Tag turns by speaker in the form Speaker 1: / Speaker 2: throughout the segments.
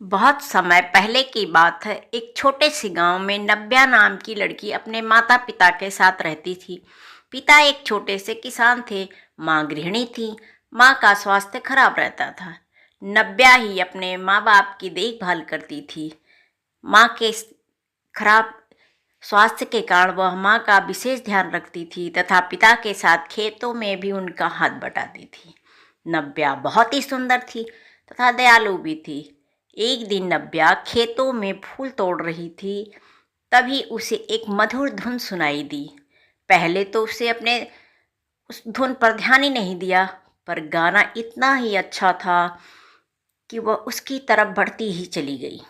Speaker 1: बहुत समय पहले की बात है। एक छोटे से गांव में नव्या नाम की लड़की अपने माता पिता के साथ रहती थी। पिता एक छोटे से किसान थे, माँ गृहिणी थी। माँ का स्वास्थ्य खराब रहता था। नव्या ही अपने माँ बाप की देखभाल करती थी। माँ के खराब स्वास्थ्य के कारण वह माँ का विशेष ध्यान रखती थी तथा पिता के साथ खेतों में भी उनका हाथ बटाती थी। नव्या बहुत ही सुंदर थी तथा दयालु भी थी। एक दिन नव्या खेतों में फूल तोड़ रही थी, तभी उसे एक मधुर धुन सुनाई दी। पहले तो उसे अपने उस धुन पर ध्यान ही नहीं दिया, पर गाना इतना ही अच्छा था कि वह उसकी तरफ बढ़ती ही चली गई।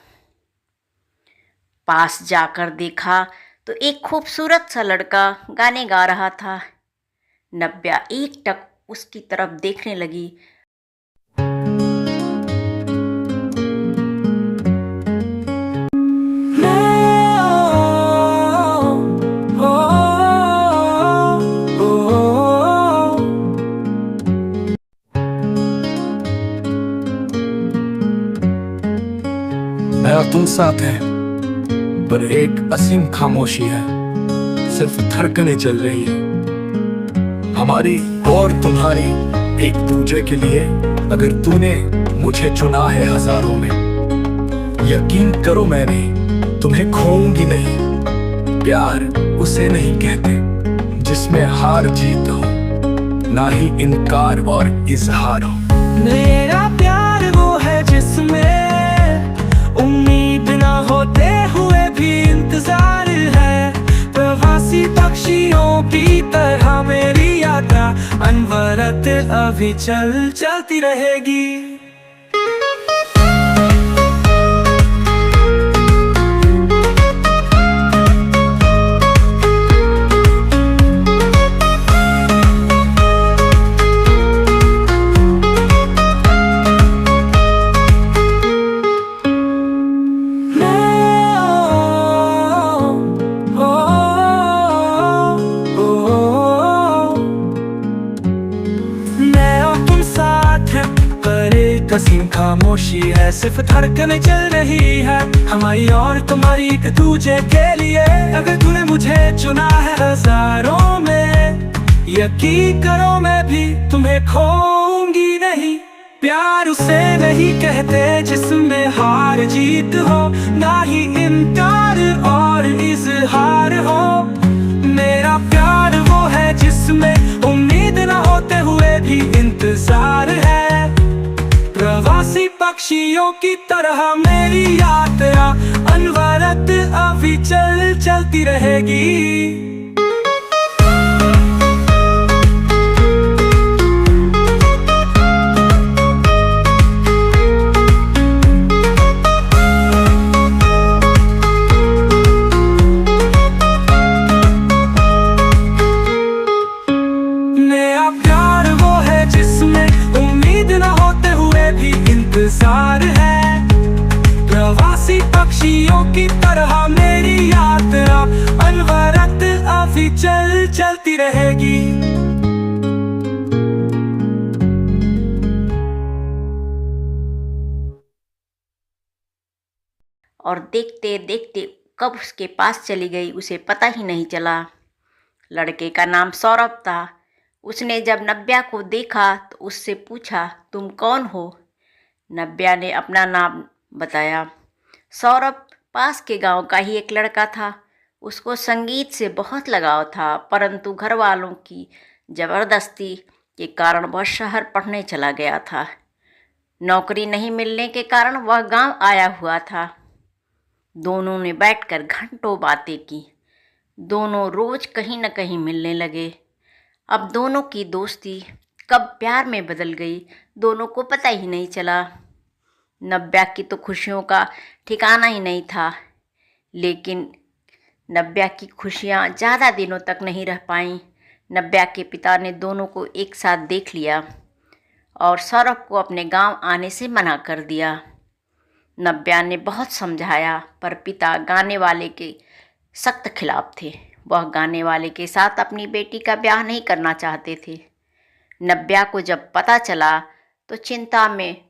Speaker 1: पास जाकर देखा तो एक खूबसूरत सा लड़का गाने गा रहा था। नव्या एकटक उसकी तरफ देखने लगी।
Speaker 2: मैं और तुम साथ हैं, पर एक असीम खामोशी है। सिर्फ धड़कनें चल रही है हमारी और तुम्हारी, एक दूसरे के लिए। अगर तूने मुझे चुना है हजारों में, यकीन करो मैंने तुम्हें खोऊंगी नहीं। प्यार उसे नहीं कहते जिसमें हार जीत हो, ना ही इनकार और इजहार हो।
Speaker 3: मेरा प्यार वो है जिसमें उम्मीद ना होते हुए भी इंतजार है। प्रवासी पक्षियों की तरह मेरी यात्रा अनवरत अभी चलती रहेगी। कसीम खामोशी है, सिर्फ धड़कनें चल रही है हमारी और तुम्हारी, एक दूजे के लिए। अगर तूने मुझे चुना है हजारों में, यकीन करो मैं भी तुम्हें खोऊंगी नहीं। प्यार उसे नहीं कहते जिसमें हार जीत हो, ना ही इनकार और इजहार हो। मेरा प्यार वो है जिसमें उम्मीद ना होते हुए भी इंतजार है। प्रवासी पक्षियों की तरह मेरी यात्रा अनवरत अभी चलती रहेगी। मेरा प्यार वो है जिसमें उम्मीद ना होते हुए भी इंतजार है। प्रवासी पक्षियों की तरह मेरी यात्रा अनवरत अभी चलती रहेगी।
Speaker 1: और देखते देखते कब उसके पास चली गई उसे पता ही नहीं चला। लड़के का नाम सौरभ था। उसने जब नव्या को देखा तो उससे पूछा, तुम कौन हो? नव्या ने अपना नाम बताया। सौरभ पास के गांव का ही एक लड़का था। उसको संगीत से बहुत लगाव था, परंतु घर वालों की ज़बरदस्ती के कारण वह शहर पढ़ने चला गया था। नौकरी नहीं मिलने के कारण वह गांव आया हुआ था। दोनों ने बैठकर घंटों बातें की। दोनों रोज कहीं न कहीं मिलने लगे। अब दोनों की दोस्ती कब प्यार में बदल गई, दोनों को पता ही नहीं चला। नव्या की तो खुशियों का ठिकाना ही नहीं था, लेकिन नव्या की खुशियाँ ज़्यादा दिनों तक नहीं रह पाईं। नव्या के पिता ने दोनों को एक साथ देख लिया और सौरभ को अपने गांव आने से मना कर दिया। नव्या ने बहुत समझाया, पर पिता गाने वाले के सख्त खिलाफ थे। वह गाने वाले के साथ अपनी बेटी का ब्याह नहीं करना चाहते थे। नव्या को जब पता चला तो चिंता में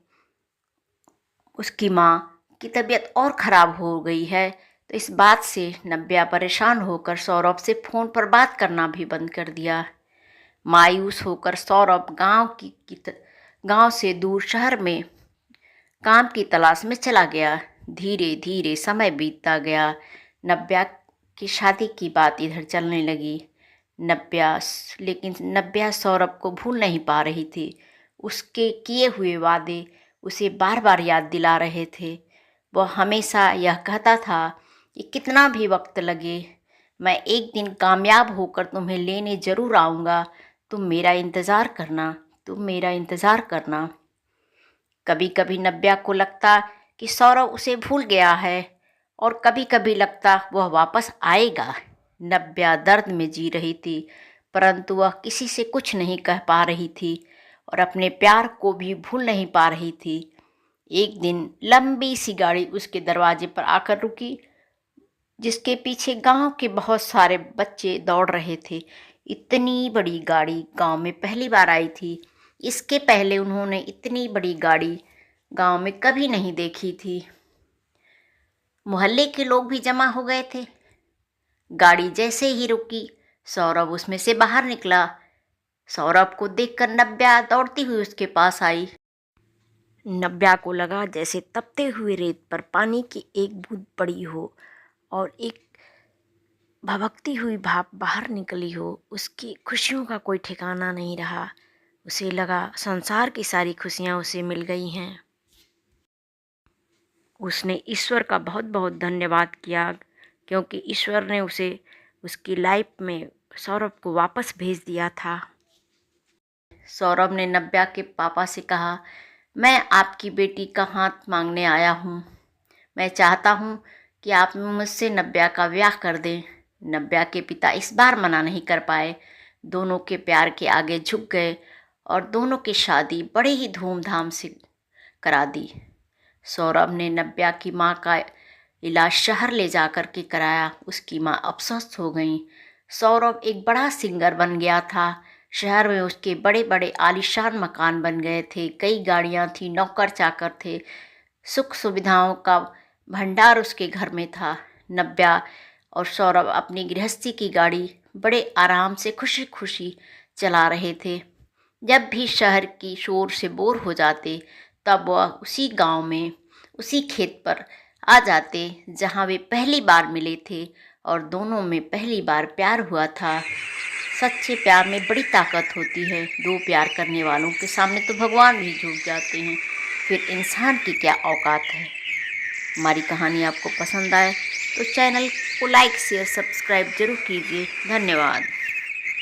Speaker 1: उसकी माँ की तबीयत और ख़राब हो गई है। तो इस बात से नव्या परेशान होकर सौरभ से फ़ोन पर बात करना भी बंद कर दिया। मायूस होकर सौरभ गांव से दूर शहर में काम की तलाश में चला गया। धीरे धीरे समय बीतता गया। नव्या की शादी की बात इधर चलने लगी। लेकिन नव्या सौरभ को भूल नहीं पा रही थी। उसके किए हुए वादे उसे बार बार याद दिला रहे थे। वह हमेशा यह कहता था कि कितना भी वक्त लगे, मैं एक दिन कामयाब होकर तुम्हें लेने ज़रूर आऊँगा। तुम मेरा इंतज़ार करना, तुम मेरा इंतज़ार करना। कभी कभी नव्या को लगता कि सौरभ उसे भूल गया है और कभी कभी लगता वह वापस आएगा। नव्या दर्द में जी रही थी, परंतु वह किसी से कुछ नहीं कह पा रही थी और अपने प्यार को भी भूल नहीं पा रही थी। एक दिन लंबी सी गाड़ी उसके दरवाजे पर आकर रुकी, जिसके पीछे गांव के बहुत सारे बच्चे दौड़ रहे थे। इतनी बड़ी गाड़ी गांव में पहली बार आई थी। इसके पहले उन्होंने इतनी बड़ी गाड़ी गांव में कभी नहीं देखी थी। मोहल्ले के लोग भी जमा हो गए थे। गाड़ी जैसे ही रुकी, सौरभ उसमें से बाहर निकला। सौरभ को देखकर नव्या दौड़ती हुई उसके पास आई। नव्या को लगा जैसे तपते हुए रेत पर पानी की एक बूंद पड़ी हो और एक भभकती हुई भाप बाहर निकली हो। उसकी खुशियों का कोई ठिकाना नहीं रहा। उसे लगा संसार की सारी खुशियाँ उसे मिल गई हैं। उसने ईश्वर का बहुत बहुत धन्यवाद किया, क्योंकि ईश्वर ने उसे उसकी लाइफ में सौरभ को वापस भेज दिया था। सौरभ ने नव्या के पापा से कहा, मैं आपकी बेटी का हाथ मांगने आया हूँ। मैं चाहता हूँ कि आप मुझसे नव्या का ब्याह कर दें। नव्या के पिता इस बार मना नहीं कर पाए। दोनों के प्यार के आगे झुक गए और दोनों की शादी बड़े ही धूमधाम से करा दी। सौरभ ने नव्या की माँ का इलाज शहर ले जाकर के कराया। उसकी माँ अब स्वस्थ हो गई। सौरभ एक बड़ा सिंगर बन गया था। शहर में उसके बड़े बड़े आलीशान मकान बन गए थे। कई गाड़ियाँ थी, नौकर चाकर थे, सुख सुविधाओं का भंडार उसके घर में था। नव्या और सौरभ अपनी गृहस्थी की गाड़ी बड़े आराम से खुशी खुशी चला रहे थे। जब भी शहर की शोर से बोर हो जाते, तब वह उसी गांव में, उसी खेत पर आ जाते जहां वे पहली बार मिले थे और दोनों में पहली बार प्यार हुआ था। सच्चे प्यार में बड़ी ताकत होती है। दो प्यार करने वालों के सामने तो भगवान भी झुक जाते हैं, फिर इंसान की क्या औकात है। हमारी कहानी आपको पसंद आए तो चैनल को लाइक शेयर सब्सक्राइब जरूर कीजिए। धन्यवाद।